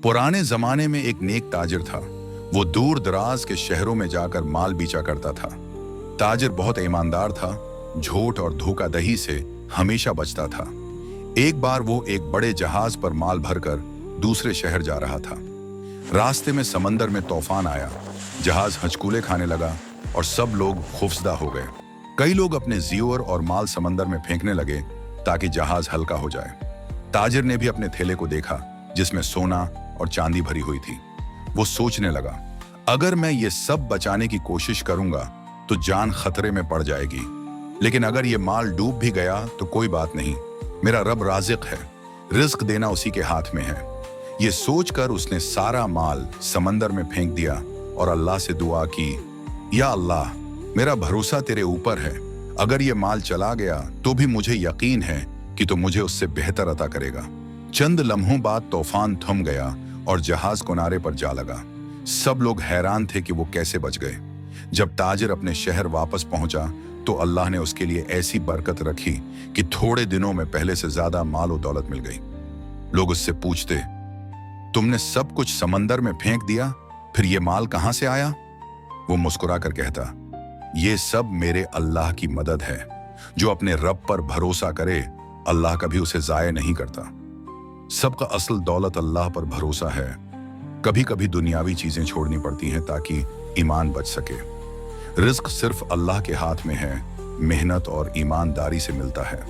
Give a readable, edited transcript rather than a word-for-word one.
पुराने जमाने में एक नेक ताजिर था। वो दूर दराज के शहरों में जाकर माल बेचा करता था। ताजिर बहुत ईमानदार था, झूठ और धोखाधड़ी से हमेशा बचता था। एक बार वो एक बड़े जहाज पर माल भरकर दूसरे शहर जा रहा था। रास्ते में समंदर में तूफान आया, जहाज हचकूले खाने लगा और सब लोग खौफजदा हो गए। कई लोग अपने ज़ीवर और माल समंदर में फेंकने लगे ताकि जहाज हल्का हो जाए। ताजिर ने भी अपने थैले को देखा जिसमें सोना और चांदी भरी हुई थी। वो सोचने लगा, अगर मैं ये सब बचाने की कोशिश करूंगा तो जान खतरे में पड़ जाएगी, लेकिन अगर ये माल डूब भी गया तो कोई बात नहीं, मेरा रब राज़िक है, रिस्क देना उसी के हाथ में है। ये सोचकर उसने सारा माल समंदर में फेंक दिया और अल्लाह से दुआ की, या अल्लाह, मेरा भरोसा तेरे ऊपर है, अगर ये माल चला गया तो भी मुझे यकीन है कि तू मुझे उससे बेहतर अता करेगा। चंद लम्हों बाद तूफान थम गया और जहाज किनारे पर जा लगा। सब लोग हैरान थे कि वो कैसे बच गए। जब ताजिर अपने शहर वापस पहुंचा तो अल्लाह ने उसके लिए ऐसी बरकत रखी कि थोड़े दिनों में पहले से ज्यादा माल और दौलत मिल गई। लोग उससे पूछते, तुमने सब कुछ समंदर में फेंक दिया, फिर ये माल कहां से आया? वो मुस्कुरा कर कहता, ये सब मेरे अल्लाह की मदद है। जो अपने रब पर भरोसा करे, अल्लाह कभी उसे जाया नहीं करता। सबका असल दौलत अल्लाह पर भरोसा है। कभी कभी दुनियावी चीजें छोड़नी पड़ती हैं ताकि ईमान बच सके। रिस्क सिर्फ अल्लाह के हाथ में है, मेहनत और ईमानदारी से मिलता है।